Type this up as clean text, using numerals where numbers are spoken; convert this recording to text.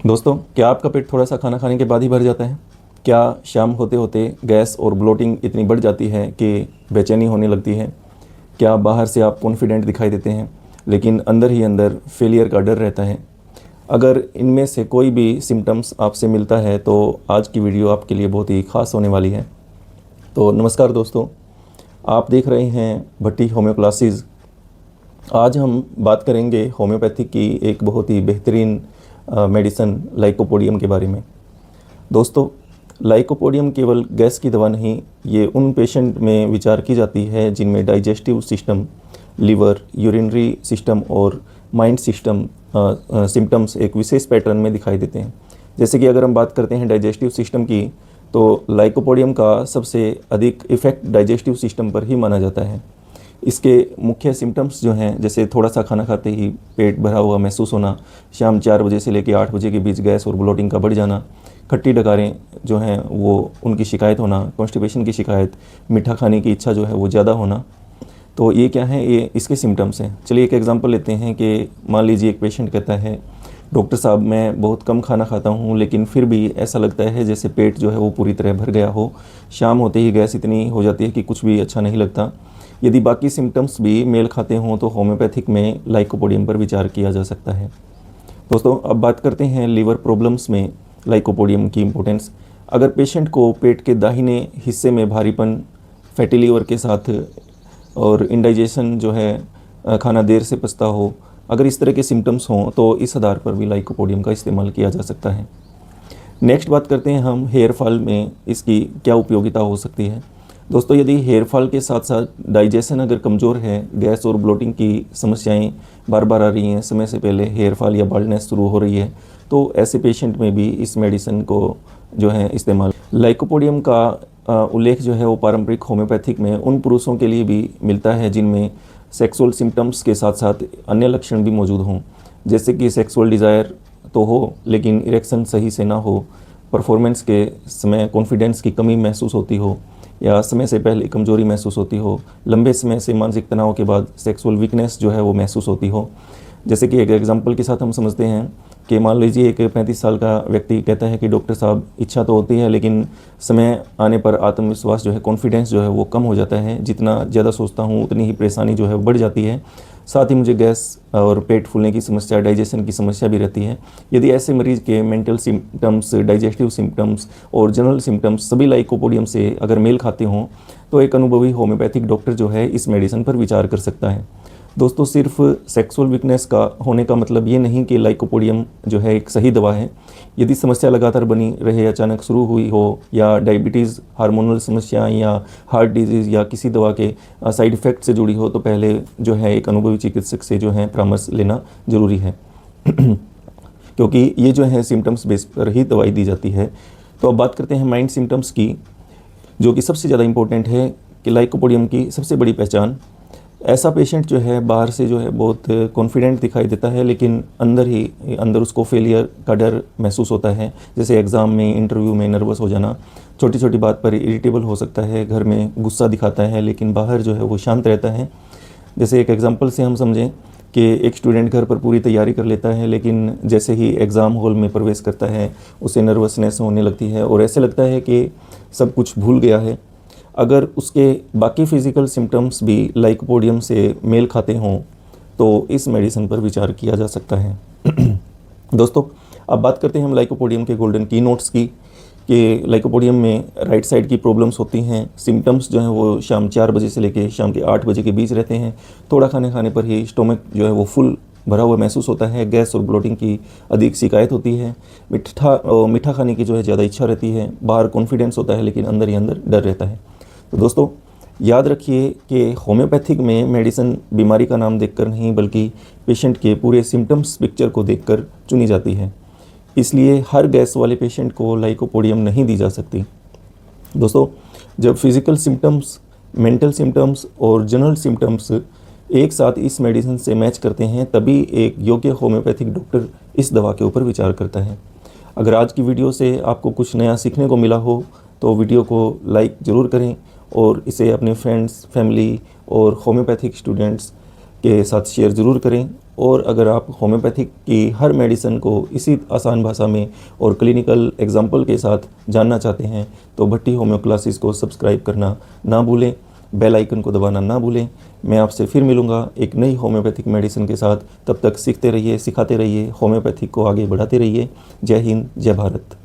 दोस्तों, क्या आपका पेट थोड़ा सा खाना खाने के बाद ही भर जाता है? क्या शाम होते होते गैस और ब्लोटिंग इतनी बढ़ जाती है कि बेचैनी होने लगती है? क्या बाहर से आप कॉन्फिडेंट दिखाई देते हैं लेकिन अंदर ही अंदर फेलियर का डर रहता है? अगर इनमें से कोई भी सिम्टम्स आपसे मिलता है तो आज की वीडियो आपके लिए बहुत ही ख़ास होने वाली है। तो नमस्कार दोस्तों, आप देख रहे हैं भट्टी होम्यो क्लासेस। आज हम बात करेंगे होम्योपैथिक की एक बहुत ही बेहतरीन मेडिसन लाइकोपोडियम के बारे में। दोस्तों, लाइकोपोडियम केवल गैस की दवा नहीं, ये उन पेशेंट में विचार की जाती है जिनमें digestive system, liver, urinary system और माइंड सिस्टम सिम्टम्स एक विशेष पैटर्न में दिखाई देते हैं। जैसे कि अगर हम बात करते हैं डाइजेस्टिव सिस्टम की, तो लाइकोपोडियम का सबसे अधिक इफ़ेक्ट डाइजेस्टिव सिस्टम पर ही माना जाता है। इसके मुख्य सिम्टम्स जो हैं, जैसे थोड़ा सा खाना खाते ही पेट भरा हुआ महसूस होना, शाम 4 बजे से लेकर 8 बजे के बीच गैस और ब्लोटिंग का बढ़ जाना, खट्टी डकारें जो हैं वो उनकी शिकायत होना, कॉन्स्टिपेशन की शिकायत, मीठा खाने की इच्छा जो है वो ज़्यादा होना। तो ये क्या है, ये इसके सिम्टम्स हैं। चलिए एक एग्जांपल लेते हैं कि मान लीजिए एक पेशेंट कहता है, डॉक्टर साहब मैं बहुत कम खाना खाता हूँ लेकिन फिर भी ऐसा लगता है जैसे पेट जो है वो पूरी तरह भर गया हो। शाम होते ही गैस इतनी हो जाती है कि कुछ भी अच्छा नहीं लगता। यदि बाकी सिम्टम्स भी मेल खाते हों तो होम्योपैथिक में लाइकोपोडियम पर विचार किया जा सकता है। दोस्तों, अब बात करते हैं लीवर प्रॉब्लम्स में लाइकोपोडियम की इम्पोर्टेंस। अगर पेशेंट को पेट के दाहिने हिस्से में भारीपन, फैटी लीवर के साथ और इंडाइजेशन जो है, खाना देर से पचता हो, अगर इस तरह के सिम्टम्स हों तो इस आधार पर भी लाइकोपोडियम का इस्तेमाल किया जा सकता है। नेक्स्ट बात करते हैं हम हेयर फॉल में इसकी क्या उपयोगिता हो सकती है। दोस्तों, यदि हेयर फॉल के साथ साथ डाइजेशन अगर कमज़ोर है, गैस और ब्लोटिंग की समस्याएं बार बार आ रही हैं, समय से पहले हेयर फॉल या बाल्डनेस शुरू हो रही है, तो ऐसे पेशेंट में भी इस मेडिसिन को जो है इस्तेमाल। लाइकोपोडियम का उल्लेख जो है वो पारंपरिक होम्योपैथिक में उन पुरुषों के लिए भी मिलता है जिनमें सेक्सुअल सिम्टम्स के साथ साथ अन्य लक्षण भी मौजूद हों, जैसे कि सेक्सुअल डिज़ायर तो हो लेकिन इरेक्शन सही से ना हो, परफॉर्मेंस के समय कॉन्फिडेंस की कमी महसूस होती हो या समय से पहले कमज़ोरी महसूस होती हो, लंबे समय से मानसिक तनाव के बाद सेक्सुअल वीकनेस जो है वो महसूस होती हो। जैसे कि एक एग्जांपल के साथ हम समझते हैं कि मान लीजिए एक 35 साल का व्यक्ति कहता है कि डॉक्टर साहब इच्छा तो होती है लेकिन समय आने पर आत्मविश्वास जो है, कॉन्फिडेंस जो है वो कम हो जाता है, जितना ज़्यादा सोचता हूँ उतनी ही परेशानी जो है बढ़ जाती है, साथ ही मुझे गैस और पेट फूलने की समस्या, डाइजेशन की समस्या भी रहती है। यदि ऐसे मरीज़ के मेंटल सिम्टम्स, डाइजेस्टिव सिम्टम्स और जनरल सिम्टम्स सभी लाइकोपोडियम से अगर मेल खाते हों तो एक अनुभवी होम्योपैथिक डॉक्टर जो है इस मेडिसिन पर विचार कर सकता है। दोस्तों, सिर्फ सेक्सुअल वीकनेस का होने का मतलब ये नहीं कि लाइकोपोडियम जो है एक सही दवा है। यदि समस्या लगातार बनी रहे, अचानक शुरू हुई हो या डायबिटीज़, हार्मोनल समस्याएं या हार्ट डिजीज़ या किसी दवा के साइड इफ़ेक्ट से जुड़ी हो तो पहले जो है एक अनुभवी चिकित्सक से जो है परामर्श लेना ज़रूरी है क्योंकि ये जो है सिम्टम्स बेस पर ही दवाई दी जाती है। तो अब बात करते हैं माइंड सिम्टम्स की, जो कि सबसे ज़्यादा इम्पोर्टेंट है कि लाइकोपोडियम की सबसे बड़ी पहचान। ऐसा पेशेंट जो है बाहर से जो है बहुत कॉन्फिडेंट दिखाई देता है लेकिन अंदर ही अंदर उसको फेलियर का डर महसूस होता है। जैसे एग्ज़ाम में, इंटरव्यू में नर्वस हो जाना, छोटी छोटी बात पर इरिटेबल हो सकता है, घर में गुस्सा दिखाता है लेकिन बाहर जो है वो शांत रहता है। जैसे एक एग्जांपल से हम समझें कि एक स्टूडेंट घर पर पूरी तैयारी कर लेता है लेकिन जैसे ही एग्ज़ाम हॉल में प्रवेश करता है उसे नर्वसनेस होने लगती है और ऐसे लगता है कि सब कुछ भूल गया है। अगर उसके बाकी फ़िज़िकल सिम्टम्स भी लाइकोपोडियम से मेल खाते हों तो इस मेडिसिन पर विचार किया जा सकता है। दोस्तों, अब बात करते हैं हम लाइकोपोडियम के गोल्डन की नोट्स की, कि लाइकोपोडियम में राइट साइड की प्रॉब्लम्स होती हैं। सिम्टम्स जो हैं वो शाम 4 बजे से लेकर शाम के 8 बजे के बीच रहते हैं। थोड़ा खाने खाने पर ही स्टोमक जो है वो फुल भरा हुआ महसूस होता है, गैस और ब्लोटिंग की अधिक शिकायत होती है, मीठा खाने की जो है ज़्यादा इच्छा रहती है, बाहर कॉन्फिडेंस होता है लेकिन अंदर ही अंदर डर रहता है। तो दोस्तों, याद रखिए कि होम्योपैथिक में मेडिसिन बीमारी का नाम देखकर नहीं बल्कि पेशेंट के पूरे सिम्टम्स पिक्चर को देखकर चुनी जाती है। इसलिए हर गैस वाले पेशेंट को लाइकोपोडियम नहीं दी जा सकती। दोस्तों, जब फिज़िकल सिम्टम्स, मेंटल सिम्टम्स और जनरल सिम्टम्स एक साथ इस मेडिसिन से मैच करते हैं तभी एक योग्य होम्योपैथिक डॉक्टर इस दवा के ऊपर विचार करता है। अगर आज की वीडियो से आपको कुछ नया सीखने को मिला हो तो वीडियो को लाइक ज़रूर करें और इसे अपने फ्रेंड्स, फैमिली और होम्योपैथिक स्टूडेंट्स के साथ शेयर ज़रूर करें। और अगर आप होम्योपैथिक की हर मेडिसिन को इसी आसान भाषा में और क्लिनिकल एग्जाम्पल के साथ जानना चाहते हैं तो भट्टी होम्यो क्लासेस को सब्सक्राइब करना ना भूलें, बेल आइकन को दबाना ना भूलें। मैं आपसे फिर मिलूँगा एक नई होम्योपैथिक मेडिसिन के साथ। तब तक सीखते रहिए, सिखाते रहिए, होम्योपैथिक को आगे बढ़ाते रहिए। जय हिंद, जय भारत।